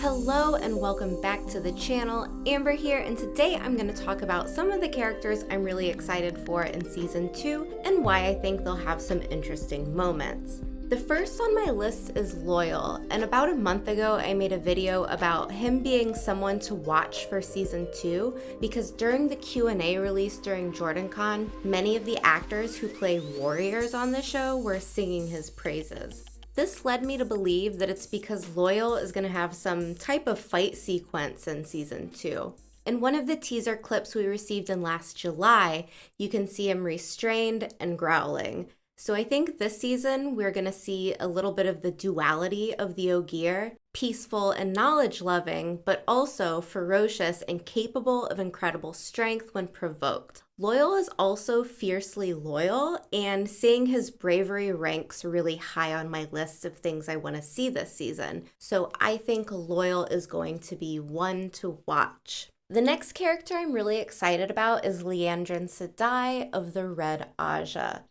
Hello and welcome back to the channel. Amber here, and today I'm going to talk about some of the characters I'm really excited for in Season 2 and why I think they'll have some interesting moments. The first on my list is Loial, and about a month ago I made a video about him being someone to watch for Season 2 because during the Q&A release during JordanCon, many of the actors who play warriors on the show were singing his praises. This led me to believe that it's because Loial is going to have some type of fight sequence in Season 2. In one of the teaser clips we received in last July, you can see him restrained and growling. So I think this season we're going to see a little bit of the duality of the Ogier, peaceful and knowledge-loving, but also ferocious and capable of incredible strength when provoked. Loial is also fiercely loyal, and seeing his bravery ranks really high on my list of things I want to see this season. So I think Loial is going to be one to watch. The next character I'm really excited about is Leandra Sidai of the Red Aja.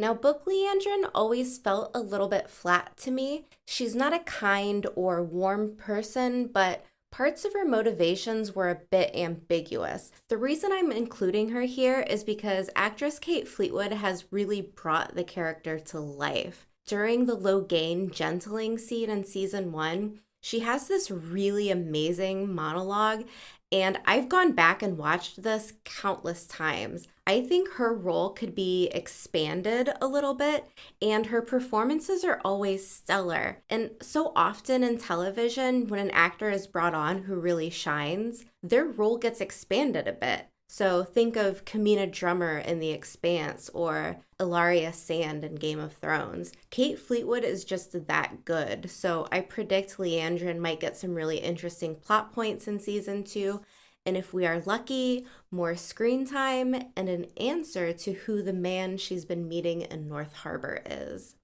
Now, Book Leandra always felt a little bit flat to me. She's not a kind or warm person, but parts of her motivations were a bit ambiguous. The reason I'm including her here is because actress Kate Fleetwood has really brought the character to life. During the Logain gentling scene in Season 1, she has this really amazing monologue, and I've gone back and watched this countless times. I think her role could be expanded a little bit, and her performances are always stellar. And so often in television, when an actor is brought on who really shines, their role gets expanded a bit. So think of Kamina Drummer in The Expanse or Ilaria Sand in Game of Thrones. Kate Fleetwood is just that good, so I predict Leandra might get some really interesting plot points in Season 2, and if we are lucky, more screen time and an answer to who the man she's been meeting in North Harbor is.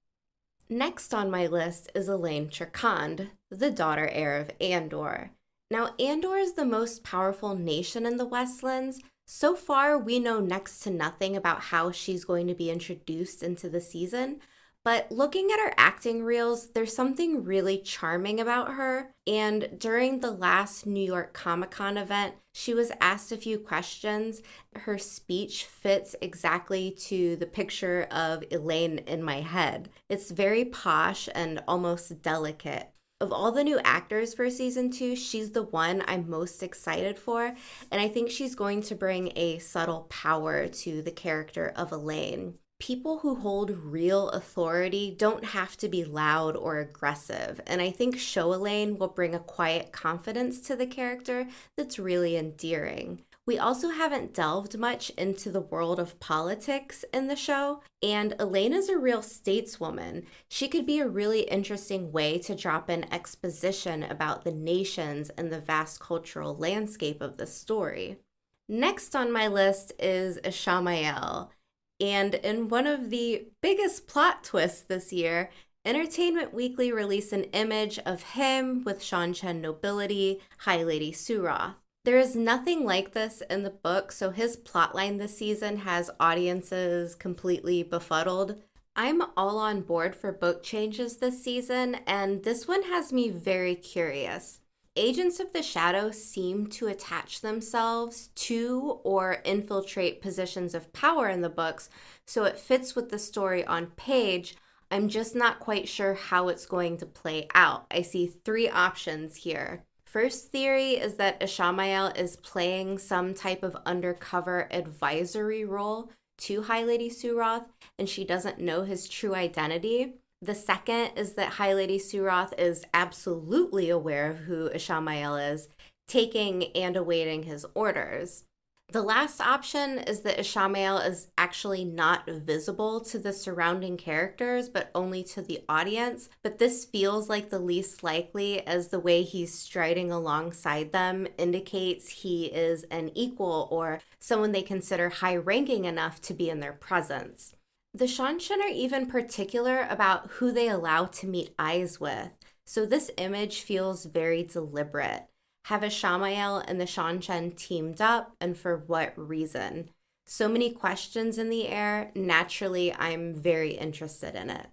Next on my list is Elaine Trekonde, the daughter heir of Andor. Now, Andor is the most powerful nation in the Westlands. So far, we know next to nothing about how she's going to be introduced into the season, but looking at her acting reels, there's something really charming about her, and during the last New York Comic-Con event, she was asked a few questions. Her speech fits exactly to the picture of Elaine in my head. It's very posh and almost delicate. Of all the new actors for Season 2, she's the one I'm most excited for, and I think she's going to bring a subtle power to the character of Elaine. People who hold real authority don't have to be loud or aggressive, and I think Show Elaine will bring a quiet confidence to the character that's really endearing. We also haven't delved much into the world of politics in the show, and Elaine is a real stateswoman. She could be a really interesting way to drop in exposition about the nations and the vast cultural landscape of the story. Next on my list is Ishamael, and in one of the biggest plot twists this year, Entertainment Weekly released an image of him with Seanchan nobility, High Lady Suroth. There is nothing like this in the book, so his plotline this season has audiences completely befuddled. I'm all on board for book changes this season, and this one has me very curious. Agents of the Shadow seem to attach themselves to or infiltrate positions of power in the books, so it fits with the story on page. I'm just not quite sure how it's going to play out. I see three options here. First theory is that Ishamael is playing some type of undercover advisory role to High Lady Suroth, and she doesn't know his true identity. The second is that High Lady Suroth is absolutely aware of who Ishamael is, taking and awaiting his orders. The last option is that Ishamael is actually not visible to the surrounding characters, but only to the audience. But this feels like the least likely, as the way he's striding alongside them indicates he is an equal or someone they consider high-ranking enough to be in their presence. The Seanchan are even particular about who they allow to meet eyes with, so this image feels very deliberate. Have Ishamael and the Seanchan teamed up, and for what reason? So many questions in the air. Naturally, I'm very interested in it.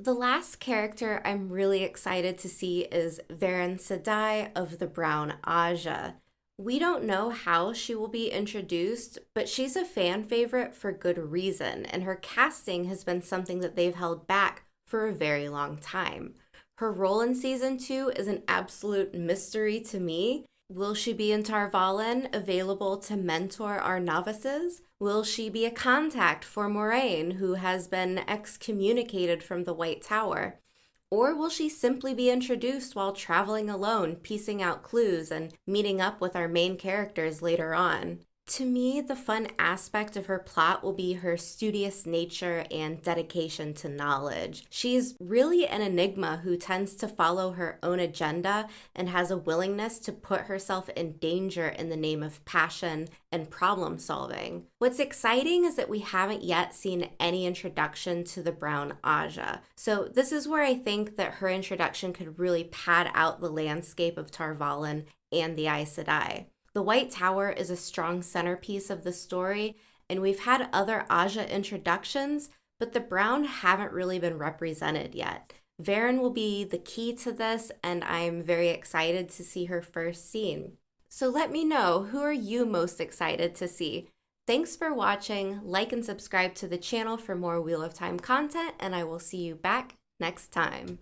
The last character I'm really excited to see is Varen Sadai of the Brown Aja. We don't know how she will be introduced, but she's a fan favorite for good reason, and her casting has been something that they've held back for a very long time. Her role in season 2 is an absolute mystery to me. Will she be in Valon, available to mentor our novices? Will she be a contact for Moraine, who has been excommunicated from the White Tower? Or will she simply be introduced while traveling alone, piecing out clues and meeting up with our main characters later on? To me, the fun aspect of her plot will be her studious nature and dedication to knowledge. She's really an enigma who tends to follow her own agenda and has a willingness to put herself in danger in the name of passion and problem solving. What's exciting is that we haven't yet seen any introduction to the Brown Aja. So this is where I think that her introduction could really pad out the landscape of Valon and the Aes Sedai. The White Tower is a strong centerpiece of the story, and we've had other Aja introductions, but the Brown haven't really been represented yet. Verin will be the key to this, and I'm very excited to see her first scene. So let me know, who are you most excited to see? Thanks for watching. Like and subscribe to the channel for more Wheel of Time content, and I will see you back next time.